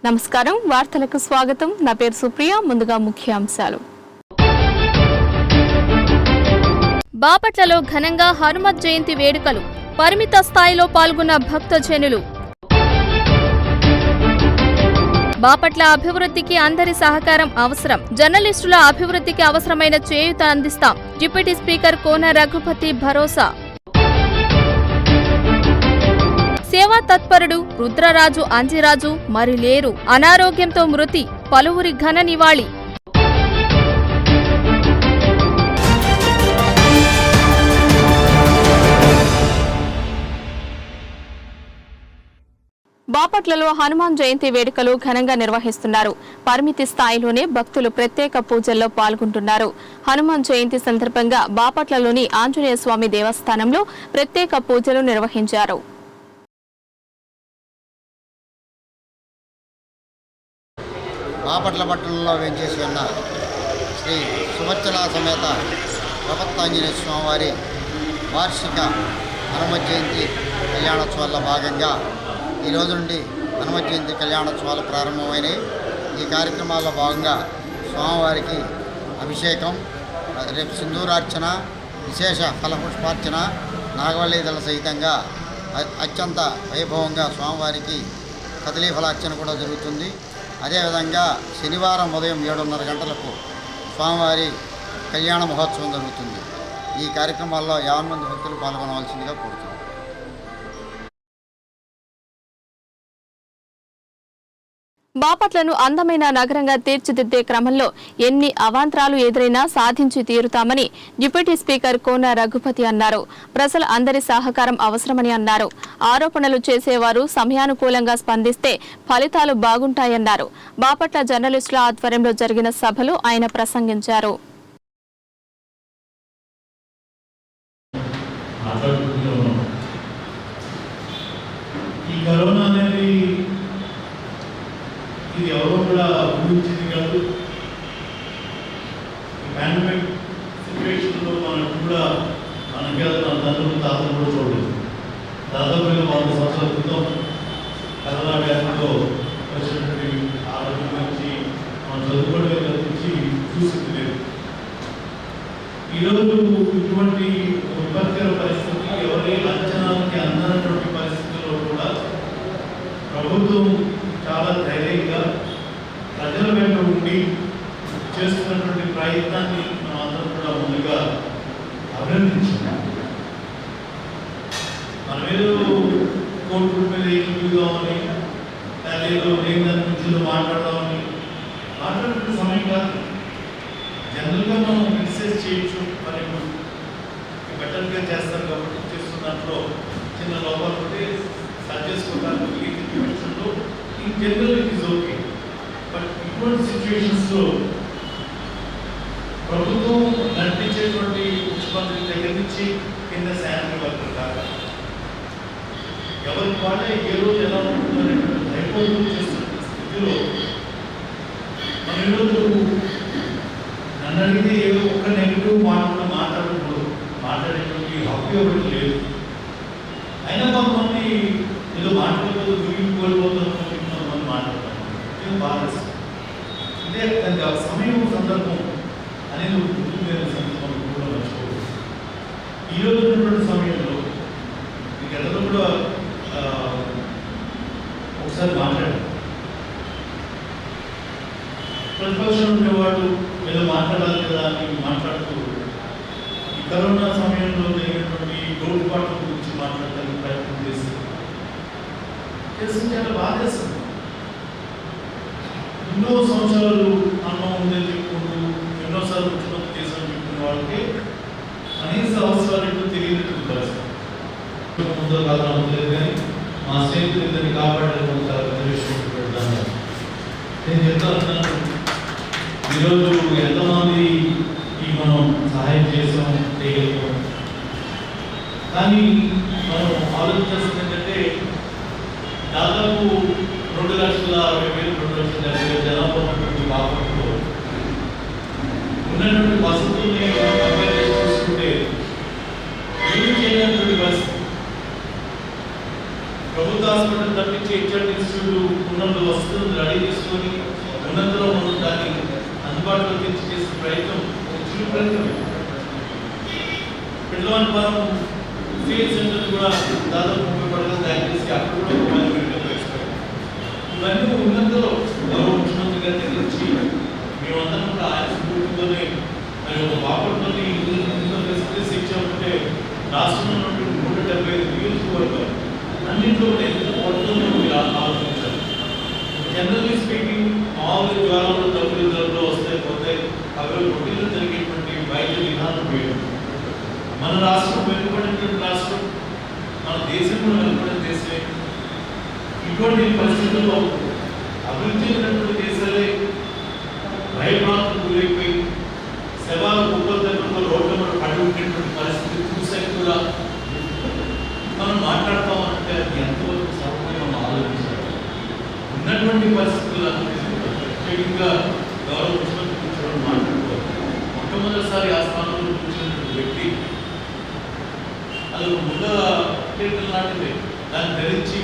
నమస్కారం వార్తలకు స్వాగతం నా పేరు సుప్రియ ముందుగా ముఖ్యాంశాలు బాపట్లలో ఘనంగా హనుమత్ జయంతి వేడుకలు పరిమిత స్థాయిలో పాల్గొన్న భక్తజనులు బాపట్ల అభివృద్ధికి అందరి సహకారం అవసరం జర్నలిస్టుల అభివృద్ధికి అవసరమైన చేయూత అందిస్తాం డిప్యూటీ స్పీకర్ కోన రఘుపతి భరోసా సేవా తత్పరుడు రుద్రరాజు అంజిరాజు మరి లేరు అనారోగ్యంతో మృతి పలువురి ఘన నివాళి బాపట్లలో హనుమాన్ జయంతి వేడుకలు ఘనంగా నిర్వహిస్తున్నారు పరిమితి స్థాయిలోనే భక్తులు ప్రత్యేక పూజల్లో పాల్గొంటున్నారు హనుమాన్ జయంతి సందర్భంగా బాపట్లలోని ఆంజనేయ స్వామి దేవస్థానంలో ప్రత్యేక పూజలు నిర్వహించారు బాపట్ల పట్టణంలో వెంచేసి ఉన్న శ్రీ సువర్చన సమేత ప్రపత్తాంజనేయ స్వామివారి వార్షిక హనుమత్ జయంతి కళ్యాణోత్సవాల్లో భాగంగా ఈరోజు నుండి హనుమత్ జయంతి కళ్యాణోత్సవాలు ప్రారంభమైనవి. ఈ కార్యక్రమాల్లో భాగంగా స్వామివారికి అభిషేకం, రేపు సింధూరార్చన, విశేష ఫలపుష్పార్చన, నాగవల్లీదళ సహితంగా అత్యంత వైభవంగా స్వామివారికి కదలీ ఫలార్చన కూడా జరుగుతుంది. అదేవిధంగా శనివారం ఉదయం 7:30 గంటలకు స్వామివారి కళ్యాణ మహోత్సవం జరుగుతుంది. ఈ కార్యక్రమాల్లో 50 మంది భక్తులు పాల్గొనవలసిందిగా కోరుతున్నాం. బాపట్లను అందమైన నగరంగా తీర్చిదిద్దే క్రమంలో ఎన్ని అవాంతరాలు ఎదురైనా సాధించి తీరుతామని డిప్యూటీ స్పీకర్ కోన రఘుపతి అన్నారు. ప్రజల అందరి సహకారం అవసరమని అన్నారు. ఆరోపణలు చేసేవారు సమయానుకూలంగా స్పందిస్తే ఫలితాలు బాగుంటాయన్నారు. బాపట్ల జర్నలిస్టుల ఆధ్వర్యంలో జరిగిన సభలో ఆయన ప్రసంగించారు. ఇది ఎవరో కూడా ఊహించింది కాదు. పాండమిక్ సిచ్యువేషన్లో మనం కూడా మన తండ్రులు తాతలు కూడా చూడలేదు. దాదాపు 100 సంవత్సరాల క్రితం కరోనా వ్యాధితో వచ్చినటువంటి ఆరోగ్యం గురించి మనం చదువుకోవడం గురించి చూసింది లేదు. ఈరోజు ఇటువంటి విపత్కర పరిస్థితి ఎవరి అంచనాలకి అందనటువంటి పరిస్థితుల్లో కూడా ప్రభుత్వం చాలా ధైర్యంగా ప్రజల వెంట ఉండి చేస్తున్నటువంటి ప్రయత్నాన్ని మనం అందరం కూడా ముందుగా అభినందించున్నాం. మనం ఏదో కోర్టు మీద ఏకీభూతామని ఏదో నేను దాని గురించి మాట్లాడదామని మాట్లాడుతున్న సమయం కాదు. జనరల్గా మనం క్రిటిసైజ్ చేయొచ్చు, మరి బెటర్గా చేస్తారు కాబట్టి చేస్తున్న దాంట్లో చిన్న లోపాలు ఉంటే సరి చేసుకోవడానికి ఈ సిచ్యువేషన్లో in general it is okay, but ఇటువంటి సిచ్యువేషన్స్లో ప్రభుత్వం నడిపించేటువంటి ముఖ్యమంత్రి దగ్గర నుంచి కింద శానిటరీ వర్కర్ దాకా ఎవరికి వాళ్ళే ఏ రోజు ఎలా ఉంటుందనేటువంటి భయపడుతూ చేస్తున్న స్థితిలో మన ఈరోజు నన్ను అడిగితే ఏదో ఒక్క నెగిటివ్ మాటలు మాట్లాడేటువంటి హక్కు ఎవరికి లేదు. అయినా కొంతమంది ఏదో మాట్లాడలేదు గురించి కోల్పోతున్నారు మాట్లాడతాను బాగా అంటే దానికి సమయం సందర్భం అనేది సందర్భం కూడా మర్చిపోదు. ఈరోజు ఉన్నటువంటి సమయంలో మీకు ఎల్లరూ కూడా ఒకసారి మాట్లాడారు. ప్రతిపక్షం ఉండేవాడు ఏదో మాట్లాడాలి కదా అని మాట్లాడుతూ ఈ కరోనా సమయంలో జరిగినటువంటి లోటుపాట్ల గురించి మాట్లాడడానికి ప్రయత్నం చేసి చాలా బాధేస్తుంది. ఎన్నో సంవత్సరాలు అన్నం ఉందని చెప్పుకుంటూ ఎన్నోసార్లు ముఖ్యమంత్రి చేశామని చెప్పుకునే వాళ్ళకి కనీస అవసరాలు ఎక్కువ తెలియనట్టు పరిస్థితి. ముందు కాలం లేదు కానీ మా స్నేహితులు ఇద్దరిని కాపాడడానికి రిజర్వేషన్ నేను చెప్తా ఉన్నాను. ఈరోజు ఎంతమంది మనం సహాయం చేసాం చేయగలిగాం, కానీ మనం ఆలోచించాల్సింది ఏంటంటే దాదాపు 2,60,000 2,70,000 జనాభా ఉన్నటువంటి బాపట్లలో ఉన్నటువంటి వసతుల్ని కంపేర్ చేసి చూసుకుంటే ఏమి చేయనటువంటి పరిస్థితి. ప్రభుత్వ హాస్పిటల్ తప్పించి హెచ్ఆర్ ఇన్స్టిట్యూట్ ఉన్నందు వస్తువులు రెడీ చేసుకొని ఉన్నంతలో మనం దాన్ని అందుబాటులో తెచ్చి చేసే ప్రయత్నం చిరు ప్రయత్నం. పిల్లవాళ్ళ ఫీల్డ్ సెంటర్ కూడా దాదాపు 30 పడగలు తయారు చేసి అక్కడ కూడా మెడికల్ ఎక్స్పర్ట్ ఇవన్నీ ఉన్నంతలో గౌరవ ముఖ్యమంత్రి గారి దగ్గర వచ్చి మేమందరం కూడా ఆయన స్ఫూర్తితోనే మరి ఒక బాపట్లోని ఇంత ఫెసిలిటీస్ ఇచ్చామంటే రాష్ట్రంలో ఉన్నటువంటి 175 నియోజకవర్గాలు అన్నింటిలో కూడా ఎంత పడుతుందో మీరు ఆలోచించాలి. జనరల్లీ స్పీకింగ్ మామూలు జ్వరాలు తప్పులు జ్వరంలో వస్తాయి పోతాయి అవి రొటీన్లో జరిగేటువంటి వైద్య విధానం వేరు. మన రాష్ట్రం వెనుకబడినటువంటి రాష్ట్రం, మన దేశం కూడా వెనుకబడిన దేశమే. ఇటువంటి పరిస్థితుల్లో అభివృద్ధి చెందినటువంటి దేశాలే భయభ్రాంతులకు గురైపోయి శవాలు కుప్పల దగ్గరలో రోడ్ల మీద పడి ఉండేటువంటి పరిస్థితి చూసాక కూడా మనం మాట్లాడతామంటే అది ఎంతవరకు సర్వమని మనం ఆలోచించాలి. ఉన్నటువంటి పరిస్థితులన్నింటినీ ప్రత్యేకంగా గౌరవ ముఖ్యమంత్రి కూర్చోవడం మాట్లాడుకోవాలి. మొట్టమొదటిసారి ఆ స్థానంలో కూర్చున్నటువంటి వ్యక్తి అది ముందు కీర్తన లాంటిది దాన్ని ధరించి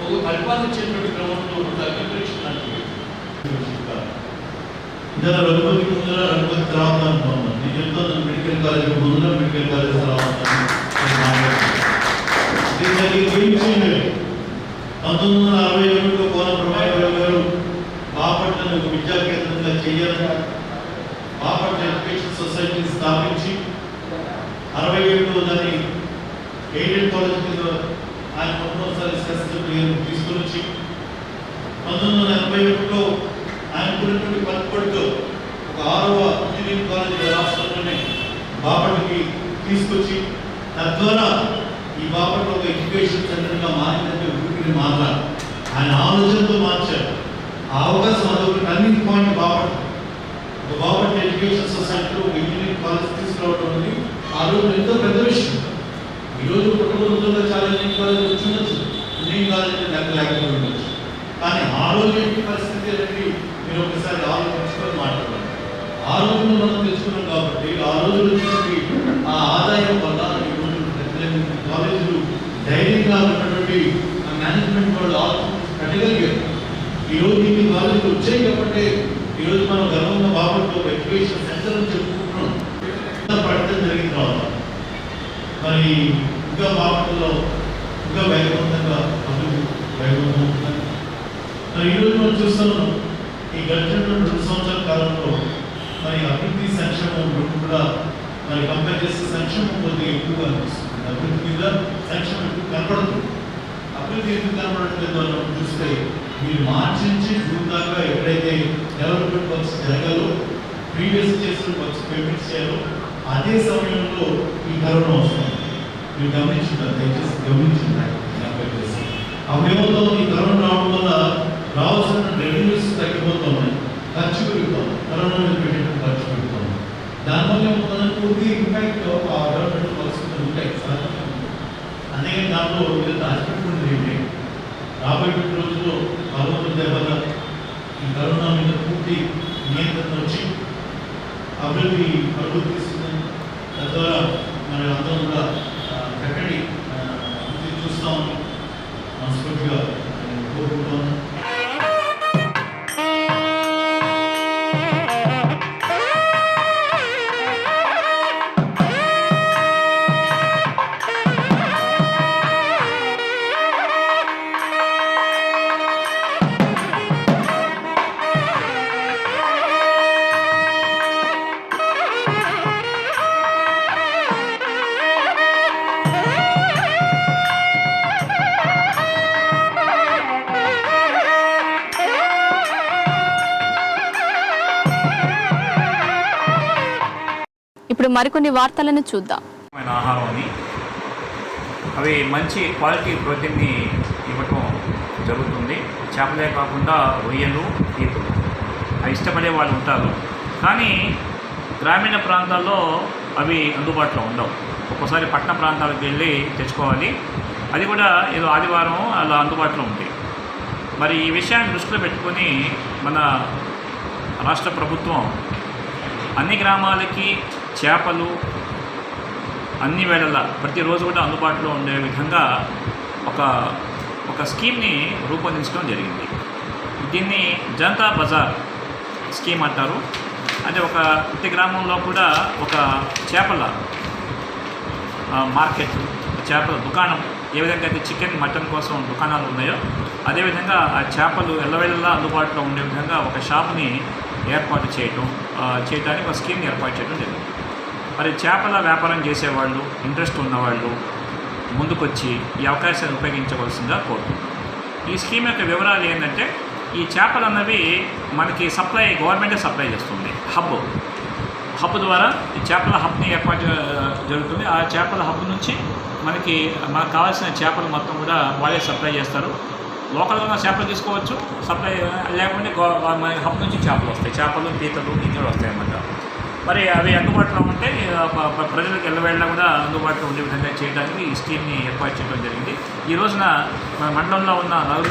ఒక పరిపాలించేటువంటి క్రమంలో ఒక అగ్నిపరీక్ష లాంటివి. ఇతర రఘుపతి ముందర రఘుపతి తర్వాత అనుకున్నాను. నేను చెప్తాను మెడికల్ కాలేజ్ ముందర మెడికల్ కాలేజ్ తర్వాత 1961లో కోన ప్రభాకర్ గారు బాపట్లను ఒక విద్యా కేంద్రంగా చేయాలని బాపట్ల ఎడ్యుకేషన్ సొసైటీని స్థాపించి 67లో దాన్ని ఎయిడెడ్ కాలేజ్ కింద ఆయన మొట్టమొదటిసారి శాస్త్రీయ తీసుకొని వచ్చి 1981లో ఆయన ఉన్నటువంటి పట్టుబడితో ఒక 6వ ఇంజనీరింగ్ కాలేజ్ రాష్ట్రంలోనే బాపట్లకి తీసుకొచ్చి తద్వారా ఈ బాపట్ల ఒక ఎడ్యుకేషన్ సెంటర్గా మారిందంటే ఊరికి మాట్లాడారు. ఆయన ఆలోచనతో మార్చారు. ఆ అవకాశం అదొక టర్నింగ్ పాయింట్ బాపట్ల. ఒక బాపట్ల ఎడ్యుకేషన్ సొసైటీలో ఒక ఇంజనీరింగ్ కాలేజ్ తీసుకురావడం అనేది ఆ రోజు ఎంతో పెద్ద విషయం. ఈరోజు కుటుంబంలో చాలా ఇంజనీరింగ్ కాలేజ్ వచ్చిండొచ్చు, ఇంజనీరింగ్ కాలేజ్ లేకపోయి ఉండొచ్చు. కానీ ఆ రోజు ఏంటి పరిస్థితి అనేది మీరు ఒకసారి ఆలోచించుకొని మాట్లాడాలి. ఆ రోజుల్లో మనం తెచ్చుకున్నాం కాబట్టి ఆ రోజుల్లో ఆ ఆదాయం వల్ల ఈరోజు కాలేజీలు ధైర్యంగా ఉన్నటువంటి మేనేజ్మెంట్ వాళ్ళు పెట్టగలిగారు. ఈరోజు ఇన్ని కాలేజీలు వచ్చాయి కాబట్టి ఈరోజు మనం గర్వంగా బాపట్ల ఎడ్యుకేషన్ సెంటర్ అని చెప్పుకుంటున్నాం. పడటం జరిగిన తర్వాత మరి ఇంకా బాపట్లలో ఇంకా వేగవంతంగా అభివృద్ధి వేగవంతంగా మరి ఈరోజు మనం చూస్తున్నాం. ఈ గడిచిన 2 సంవత్సరాల కాలంలో మరి అభివృద్ధి సంక్షేమం కూడా మరి కంపేర్ చేస్తే సంక్షేమం కొద్దిగా ఎక్కువగా అనిపిస్తుంది. అభివృద్ధి మీద సంక్షేమం ఎక్కువ కనపడుతుంది. అభివృద్ధి ఎందుకు కనపడట్లేదు అని చూస్తే మీరు మార్చి నుంచి జూన్ దాకా ఎక్కడైతే డెవలప్మెంట్ వర్క్స్ జరగాలో ప్రీవియస్ చేసిన వర్క్స్ పేమెంట్స్ చేయాలో అదే సమయంలో ఈ కరోనా వస్తుంది. మీరు గమనించుంటారు, దయచేసి గమనించుంటారు. అవేమవుతాం ఈ కరోనా రావడం వల్ల రావాల్సిన రెవెన్యూస్ తగ్గిపోతున్నాయి, ఖర్చు పెరుగుతాం, కరోనా మీద పెట్టిన ఖర్చు పెరుగుతాం. దానివల్ల ఏమవుతుందంటే పూర్తి ఇంపాక్ట్ ఆ డెవలప్మెంట్ పరిస్థితులు ఉంటాయి. అందుకని దాంట్లో మీరు దాచిపెట్టుకుంటుంది ఏంటి రాబోయే రోజుల్లో భగవంతుడి దెబ్బగా ఈ కరోనా మీద పూర్తి నియంత్రణ వచ్చి అభివృద్ధి తీసుకుంది. తద్వారా మరి అందరం కూడా చక్కటి అభివృద్ధి చూస్తామని మనస్ఫూర్తిగా కోరుకుంటాను. ఇప్పుడు మరికొన్ని వార్తలను చూద్దాం. ఆహారం అని అవి మంచి క్వాలిటీ ప్రోటీన్ని ఇవ్వటం జరుగుతుంది. చేపలే కాకుండా రొయ్యలు, పీతలు అవి ఇష్టపడే వాళ్ళు ఉంటారు. కానీ గ్రామీణ ప్రాంతాల్లో అవి అందుబాటులో ఉండవు. ఒక్కోసారి పట్టణ ప్రాంతాలకు వెళ్ళి తెచ్చుకోవాలి. అది కూడా ఏదో ఆదివారం అలా అందుబాటులో ఉంటాయి. మరి ఈ విషయాన్ని దృష్టిలో పెట్టుకొని మన రాష్ట్ర ప్రభుత్వం అన్ని గ్రామాలకి చేపలు అన్ని వేళలా ప్రతిరోజు కూడా అందుబాటులో ఉండే విధంగా ఒక స్కీమ్ని రూపొందించడం జరిగింది. దీన్ని జనతా బజార్ స్కీమ్ అంటారు. అంటే ప్రతి గ్రామంలో కూడా ఒక చేపల మార్కెట్, చేపల దుకాణం, ఏ విధంగా అయితే చికెన్ మటన్ కోసం దుకాణాలు ఉన్నాయో అదేవిధంగా ఆ చేపలు ఎల్లవేళలా అందుబాటులో ఉండే విధంగా ఒక షాప్ని ఏర్పాటు చేయడానికి ఒక స్కీమ్ని ఏర్పాటు చేయడం జరిగింది. మరి చేపల వ్యాపారం చేసేవాళ్ళు, ఇంట్రెస్ట్ ఉన్నవాళ్ళు ముందుకొచ్చి ఈ అవకాశాన్ని ఉపయోగించవలసిందిగా కోరుతున్నాం. ఈ స్కీమ్ యొక్క వివరాలు ఏంటంటే, ఈ చేపలు అన్నవి మనకి గవర్నమెంటే సప్లై చేస్తుంది. హబ్ ద్వారా ఈ చేపల హబ్ని ఏర్పాటు జరుగుతుంది. ఆ చేపల హబ్ నుంచి మనకు కావాల్సిన చేపలు మొత్తం కూడా వాళ్ళే సప్లై చేస్తారు. లోకల్గా ఉన్న చేపలు తీసుకోవచ్చు, సప్లై లేకుంటే హబ్ నుంచి చేపలు వస్తాయి. చేపలు, పీతలు ఇంజలు వస్తాయి అన్నమాట. మరి అవి అందుబాటులో ఉంటే ప్రజలకు ఎల్లవేళ్ళ కూడా అందుబాటులో ఉండే విధంగా చేయడానికి ఈ స్కీమ్ని ఏర్పాటు చేయడం జరిగింది. ఈ రోజున మన మండలంలో ఉన్న 4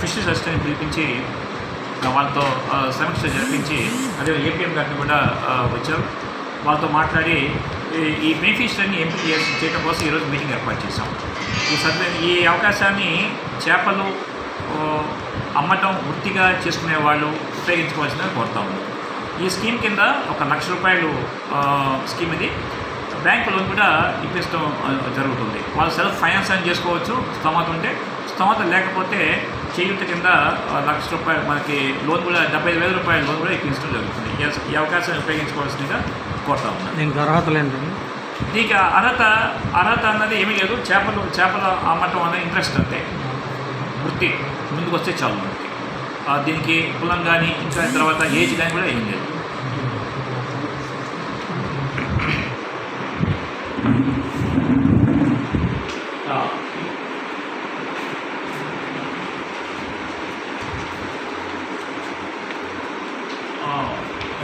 ఫిషరీస్ అసిస్టెంట్ని పిలిపించి వాళ్ళతో సమీక్ష జరిపించి అదే ఏపీఎం గారిని కూడా వచ్చారు. వాళ్ళతో మాట్లాడి ఈ బెనిఫిషరీని ఎంపిక చేయడం కోసం ఈరోజు మీటింగ్ ఏర్పాటు చేశాం. ఈ అవకాశాన్ని చేపలు అమ్మటం వృత్తిగా చేసుకునే వాళ్ళు ఉపయోగించుకోవాల్సిందని కోరుతా ఉన్నాం. ఈ స్కీమ్ కింద ₹1,00,000 స్కీమ్ ఇది. బ్యాంకు లోన్ కూడా ఇప్పించడం జరుగుతుంది. వాళ్ళు సెల్ఫ్ ఫైనాన్స్ అని చేసుకోవచ్చు స్తోమత ఉంటే. స్తోమత లేకపోతే చేయూత కింద ₹1,00,000 మనకి లోన్ కూడా ₹75,000 లోన్ కూడా ఇప్పించడం జరుగుతుంది. ఈ అవకాశాన్ని ఉపయోగించుకోవాల్సిందిగా కోరుతా ఉన్నాను. దీనికి అర్హతలు ఏంటండి? దీనికి అర్హత అన్నది ఏమీ లేదు. చేపల అమ్మటం అనే ఇంట్రెస్ట్ అంతే, వృత్తి ముందుకు వస్తే చాలు మనకి. దీనికి కులం కానీ ఇంకా తర్వాత ఏజ్ కానీ కూడా ఏం లేదు.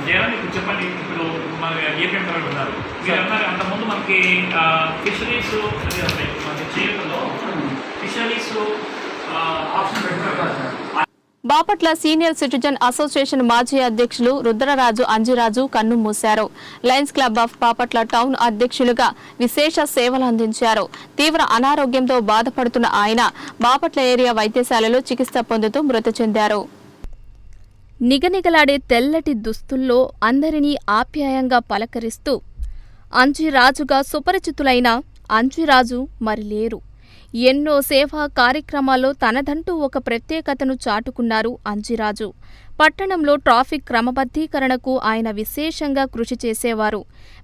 జయరామ్ ఇప్పుడు చెప్పండి, ఇప్పుడు మన ఏపీఎం గారు ఉన్నారు, మీరు అన్నారు అంతకుముందు మనకి ఫిషరీస్ మన చేతుల్లో ఫిషరీస్ ఆప్షన్ పెట్టారు. బాపట్ల సీనియర్ సిటిజన్ అసోసియేషన్ మాజీ అధ్యక్షులు రుద్రరాజు అంజిరాజు కన్ను మూశారు. Lions club of Bapatla town అధ్యక్షులుగా విశేష సేవలు అందించారు. తీవ్ర అనారోగ్యంతో బాధపడుతున్న ఆయన బాపట్ల ఏరియా వైద్యశాలలో చికిత్స పొందుతూ మృతి చెందారు. నిగనిగలాడే తెల్లటి దుస్తుల్లో అందరినీ ఆప్యాయంగా పలకరిస్తూ అంజిరాజుగా సుపరిచితులైన అంజిరాజు మరి లేరు. ఎన్నో సేవా కార్యక్రమాల్లో తనదంటూ ఒక ప్రత్యేకతను చాటుకున్నారు అంజిరాజు. పట్టణంలో ట్రాఫిక్ క్రమబద్ధీకరణకు ఆయన విశేషంగా కృషి చేసేవారు.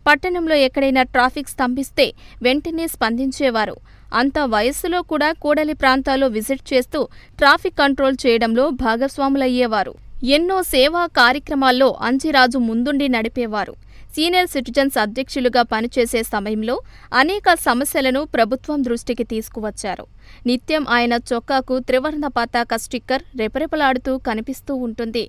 పట్టణంలో ఎక్కడైనా ట్రాఫిక్ స్తంభిస్తే వెంటనే స్పందించేవారు. అంత వయస్సులో కూడా కూడలి ప్రాంతాల్లో విజిట్ చేస్తూ ట్రాఫిక్ కంట్రోల్ చేయడంలో భాగస్వాములయ్యేవారు. ఎన్నో సేవా కార్యక్రమాల్లో అంజిరాజు ముందుండి నడిపేవారు. సీనియర్ సిటిజన్స్ అధ్యక్షులుగా పనిచేసే సమయంలో అనేక సమస్యలను ప్రభుత్వం దృష్టికి తీసుకువచ్చారు. నిత్యం ఆయన చొక్కాకు త్రివర్ణ పతాక స్టిక్కర్ రెపరెపలాడుతూ కనిపిస్తూ ఉంటుంది.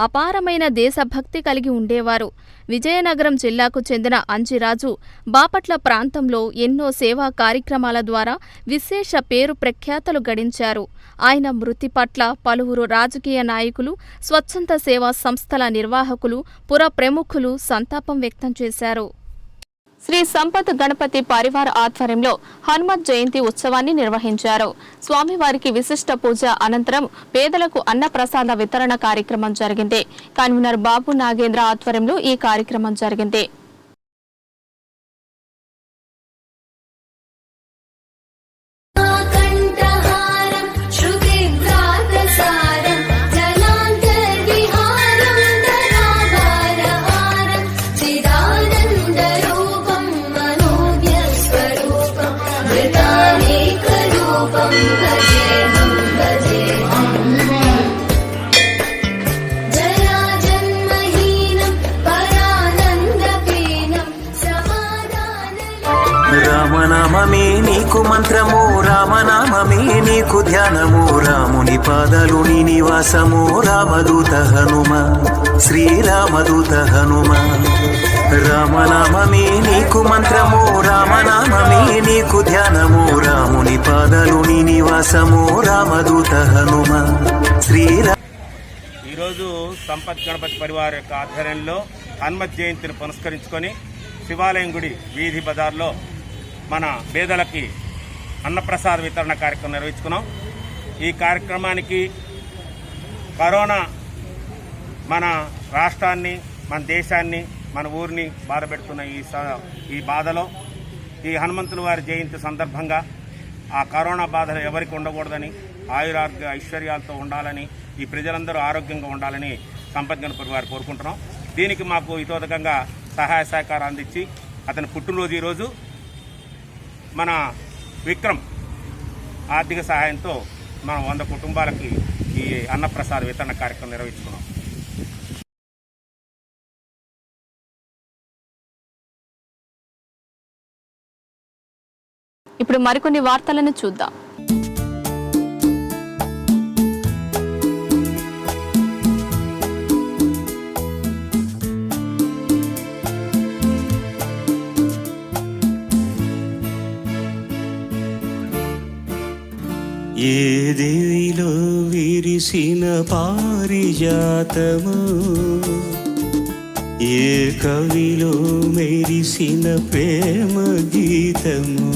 అపారమైన దేశభక్తి కలిగి ఉండేవారు. విజయనగరం జిల్లాకు చెందిన అంజిరాజు బాపట్ల ప్రాంతంలో ఎన్నో సేవా కార్యక్రమాల ద్వారా విశేష పేరు ప్రఖ్యాతలు గడించారు. ఆయన మృతి పట్ల పలువురు రాజకీయ నాయకులు, స్వచ్ఛంద సేవా సంస్థల నిర్వాహకులు, పుర ప్రముఖులు సంతాపం వ్యక్తం చేశారు. శ్రీ సంపత్ గణపతి పరివార ఆధ్వర్యంలో హనుమత్ జయంతి ఉత్సవాన్ని నిర్వహించారు. స్వామివారికి విశిష్ట పూజ అనంతరం పేదలకు అన్నప్రసాద వితరణ కార్యక్రమం జరిగింది. కన్వీనర్ బాబు నాగేంద్ర ఆధ్వర్యంలో ఈ కార్యక్రమం జరిగింది. రామనామమే నీకు మంత్రము, రామనామమే నీకు ధ్యానము, రాముని పాదాలు నీ నివాసము, రామదూత హనుమ, శ్రీరామదూత హనుమ. రామనామమే నీకు మంత్రము, రామనామమే నీకు ధ్యానము, రాముని పాదాలు నీ నివాసము, రామదూత హనుమ, శ్రీరా. ఈరోజు సంపత్ గణపతి పరివార్ యొక్క ఆధ్వర్యంలో హనుమత్ జయంతిని పురస్కరించుకొని శివాలయం గుడి వీధి బజార్లో మన పేదలకి అన్నప్రసాద వితరణ కార్యక్రమం నిర్వహించుకున్నాం. ఈ కార్యక్రమానికి కరోనా మన రాష్ట్రాన్ని, మన దేశాన్ని, మన ఊరిని బాధ పెడుతున్న ఈ బాధలో ఈ హనుమంతుల వారి జయంతి సందర్భంగా ఆ కరోనా బాధలు ఎవరికి ఉండకూడదని, ఆయురారోగ్య ఐశ్వర్యాలతో ఉండాలని, ఈ ప్రజలందరూ ఆరోగ్యంగా ఉండాలని సంపద్గణపతి వారు కోరుకుంటున్నాం. దీనికి మాకు ఇతోదకంగా సహాయ సహకారం అందించి అతని పుట్టినరోజు ఈరోజు మన విక్రమ్ ఆర్థిక సహాయంతో మనం 100 కుటుంబాలకి ఈ అన్నప్రసాద వితరణ కార్యక్రమం నిర్వహించుకున్నాం. ఇప్పుడు మరికొన్ని వార్తలను చూద్దాం. ఏ దేవిలో విరిసిన పారిజాతము, ఏ కవిలో మెరిసిన ప్రేమ గీతము,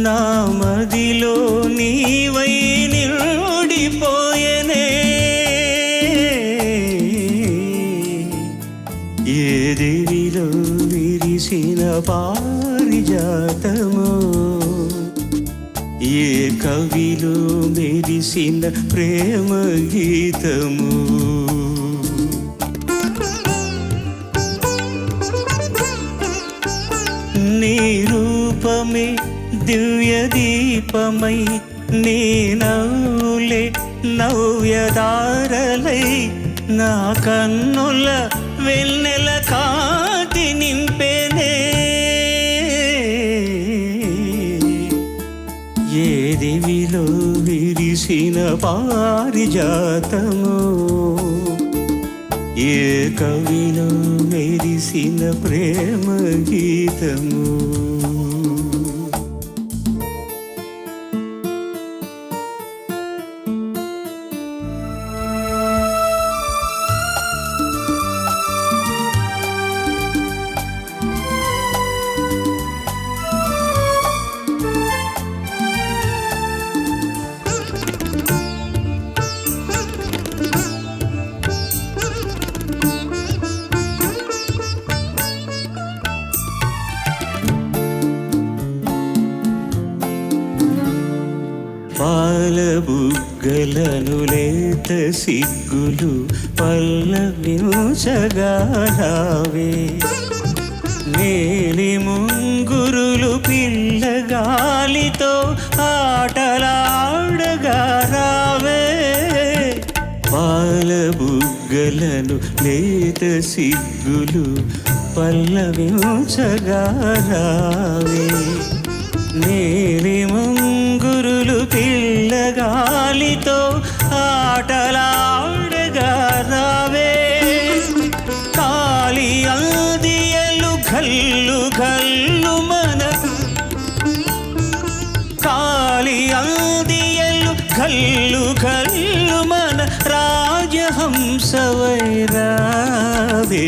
నా మదిలో నీవై నిండిపోయెనే. ఏ దేవిలో విరిసిన పారిజాతము, ఏ కవిలో మెరిసిన ప్రేమ గీతము. నీ రూపమే దివ్య దీపమై, నీ నవ్వులే నవ్యదారలై, నా కన్నుల వెన్నెల కాంతి నింపెనే. ఏ దివిలో విరిసిన పారిజాతము, ఏ కవిలో మెరిసిన ప్రేమ గీతము. పాలబుగ్గలను లేత సిగ్గులు పల్లవించగా రావే, నీలి ముంగురులు పిల్లగాలితో ఆటలాడగా రావే. పాలబుగ్గలను లేత సిగ్గులు పల్లవించగా రావే, నీలి ముంగురులు పిల్లగాలితో ఆటలాడగా రావే. కాలి అందియలు ఘల్లు ఘల్లు మన, కాలి అందియలు ఘల్లు ఘల్లు మన రాజహంసవై రావే.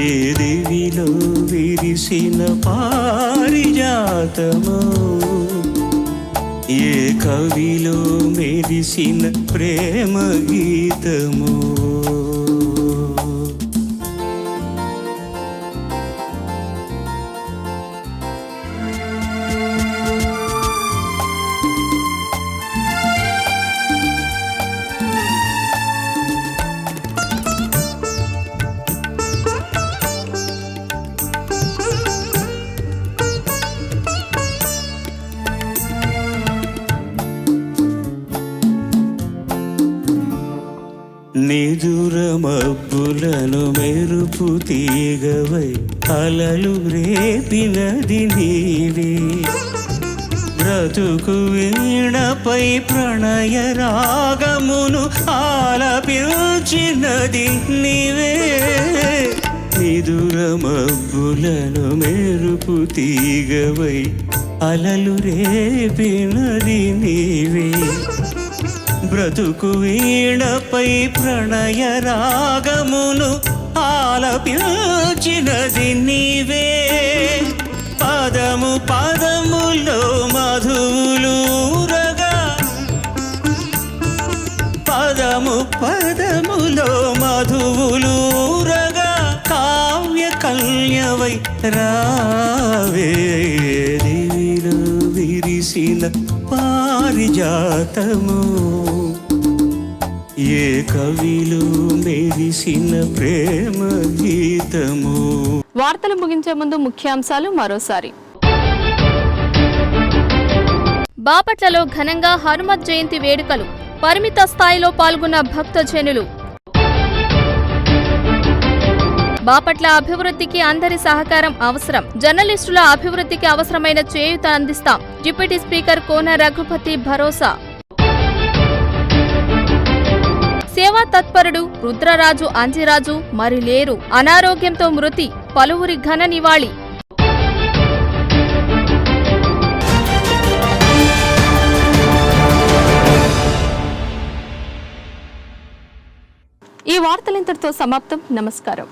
ఏ దేవిలో విరిసిన పారిజాతము, ఏ కవిలో మెరిసిన ప్రేమ గీతము. నిదుర మబ్బులను మెరుపు తీగవై అలలు రేపినది నీవే, బ్రతుకు వీణపై ప్రణయ రాగమును ఆలపించినది నీవే. నిదుర మబ్బులను మెరుపు తీగవై అలలు రేపినది నీవే, బ్రతుకు వీణపై ప్రణయ రాగమును ఆలపించినది నీవే. పదము పదములో మధువులూరగా పదము పదములో మధువులూరగా కావ్య కల్యవై రావే దివిలో విరిసిన పారిజాతము ఏ కవిలో మెరిసిన ప్రేమ గీతము. వార్తలు ముగించే ముందు ముఖ్యాంశాలు మరోసారి. బాపట్లలో ఘనంగా హనుమత్ జయంతి వేడుకలు, పరిమిత స్థాయిలో పాల్గొన్న భక్తజనులు. బాపట్ల అభివృద్ధికి అందరి సహకారం అవసరం, జర్నలిస్టుల అభివృద్ధికి అవసరమైన చేయూత అందిస్తాం, డిప్యూటీ స్పీకర్ కోన రఘుపతి భరోసా. సేవా తత్పరుడు రుద్రరాజు అంజిరాజు మరి లేరు, అనారోగ్యంతో మృతి, పలువురి ఘన నివాళి. ఈ వార్తలింతటితో సమాప్తం. నమస్కారం.